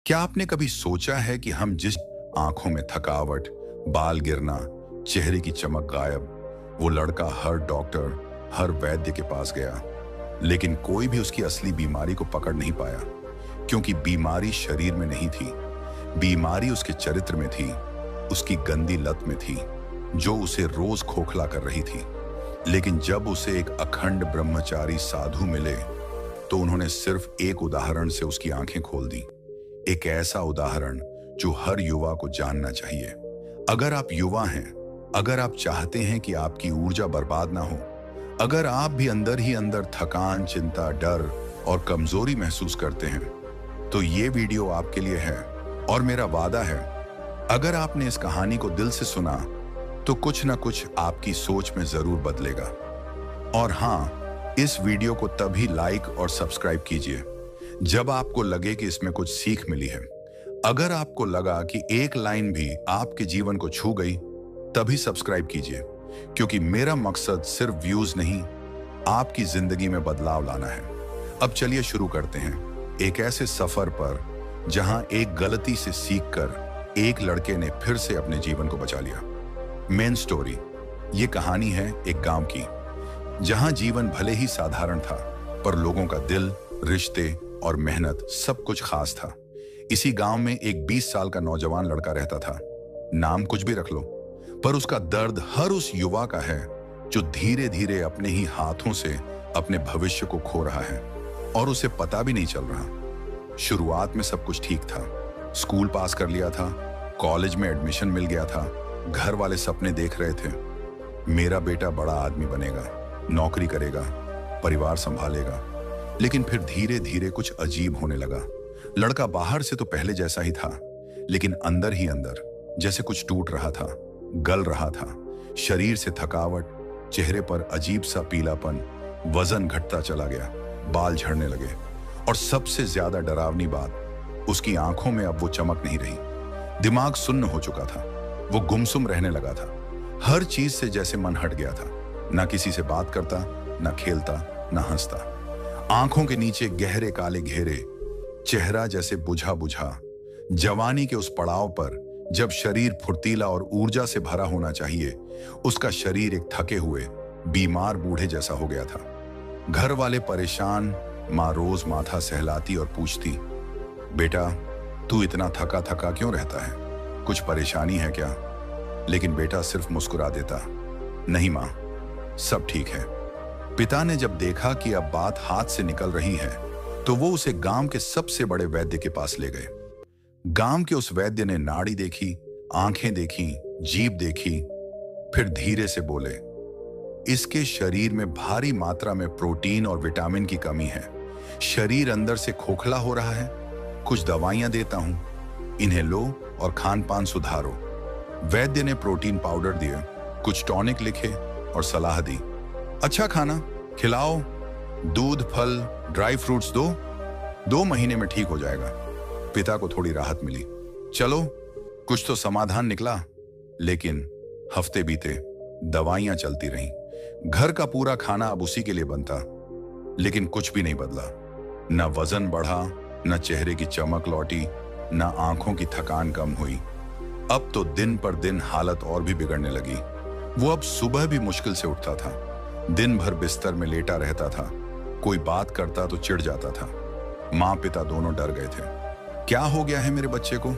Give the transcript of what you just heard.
क्या आपने कभी सोचा है कि हम जिस आंखों में थकावट, बाल गिरना, चेहरे की चमक गायब, वो लड़का हर डॉक्टर, हर वैद्य के पास गया, लेकिन कोई भी उसकी असली बीमारी को पकड़ नहीं पाया, क्योंकि बीमारी शरीर में नहीं थी। बीमारी उसके चरित्र में थी, उसकी गंदी लत में थी, जो उसे रोज खोखला कर रही थी। लेकिन जब उसे एक अखंड ब्रह्मचारी साधु मिले, तो उन्होंने सिर्फ एक उदाहरण से उसकी आंखें खोल दी। एक ऐसा उदाहरण जो हर युवा को जानना चाहिए। अगर आप युवा हैं, अगर आप चाहते हैं कि आपकी ऊर्जा बर्बाद ना हो, अगर आप भी अंदर ही अंदर थकान, चिंता, डर और कमजोरी महसूस करते हैं, तो ये वीडियो आपके लिए है। और मेरा वादा है, अगर आपने इस कहानी को दिल से सुना, तो कुछ ना कुछ आपकी सोच में जरूर बदलेगा। और हाँ, इस वीडियो को तभी लाइक और सब्सक्राइब कीजिए जब आपको लगे कि इसमें कुछ सीख मिली है। अगर आपको लगा कि एक लाइन भी आपके जीवन को छू गई, तभी सब्सक्राइब कीजिए, क्योंकि मेरा मकसद सिर्फ व्यूज नहीं, आपकी जिंदगी में बदलाव लाना है। अब चलिए शुरू करते हैं एक ऐसे सफर पर जहां एक गलती से सीखकर एक लड़के ने फिर से अपने जीवन को बचा लिया। मेन स्टोरी, ये कहानी है एक गांव की, जहां जीवन भले ही साधारण था, पर लोगों का दिल, रिश्ते और मेहनत सब कुछ खास था। इसी गांव में एक 20 साल का नौजवान लड़का रहता था। नाम कुछ भी रख लो, पर उसका दर्द हर उस युवा का है जो धीरे धीरे अपने ही हाथों से अपने भविष्य को खो रहा है और उसे पता भी नहीं चल रहा। शुरुआत में सब कुछ ठीक था। स्कूल पास कर लिया था, कॉलेज में एडमिशन मिल गया था, घर वाले सपने देख रहे थे, मेरा बेटा बड़ा आदमी बनेगा, नौकरी करेगा, परिवार संभालेगा। लेकिन फिर धीरे धीरे कुछ अजीब होने लगा। लड़का बाहर से तो पहले जैसा ही था, लेकिन अंदर ही अंदर जैसे कुछ टूट रहा था, गल रहा था। शरीर से थकावट, चेहरे पर अजीब सा पीलापन, वजन घटता चला गया, बाल झड़ने लगे, और सबसे ज्यादा डरावनी बात, उसकी आंखों में अब वो चमक नहीं रही। दिमाग सुन्न हो चुका था, वो गुमसुम रहने लगा था। हर चीज से जैसे मन हट गया था। ना किसी से बात करता, ना खेलता, ना हंसता। आंखों के नीचे गहरे काले घेरे, चेहरा जैसे बुझा बुझा। जवानी के उस पड़ाव पर जब शरीर फुर्तीला और ऊर्जा से भरा होना चाहिए, उसका शरीर एक थके हुए, बीमार बूढ़े जैसा हो गया था। घर वाले परेशान, माँ रोज माथा सहलाती और पूछती, बेटा तू इतना थका थका क्यों रहता है, कुछ परेशानी है क्या? लेकिन बेटा सिर्फ मुस्कुरा देता, नहीं माँ, सब ठीक है। पिता ने जब देखा कि अब बात हाथ से निकल रही है, तो वो उसे गांव के सबसे बड़े वैद्य के पास ले गए। गांव के उस वैद्य ने नाड़ी देखी, आंखें देखी, जीभ देखी, फिर धीरे से बोले, इसके शरीर में भारी मात्रा में प्रोटीन और विटामिन की कमी है। शरीर अंदर से खोखला हो रहा है। कुछ दवाइयां देता हूं, इन्हें लो और खान पान सुधारो। वैद्य ने प्रोटीन पाउडर दिए, कुछ टॉनिक लिखे और सलाह दी, अच्छा खाना खिलाओ, दूध, फल, ड्राई फ्रूट्स दो, 2 महीने में ठीक हो जाएगा। पिता को थोड़ी राहत मिली, चलो कुछ तो समाधान निकला। लेकिन हफ्ते बीते, दवाइयां चलती रहीं। घर का पूरा खाना अब उसी के लिए बनता, लेकिन कुछ भी नहीं बदला। न वजन बढ़ा, न चेहरे की चमक लौटी, न आंखों की थकान कम हुई। अब तो दिन पर दिन हालत और भी बिगड़ने लगी। वो अब सुबह भी मुश्किल से उठता था, दिन भर बिस्तर में लेटा रहता था, कोई बात करता तो चिढ़ जाता था। माँ पिता दोनों डर गए थे। क्या हो गया है मेरे बच्चे को?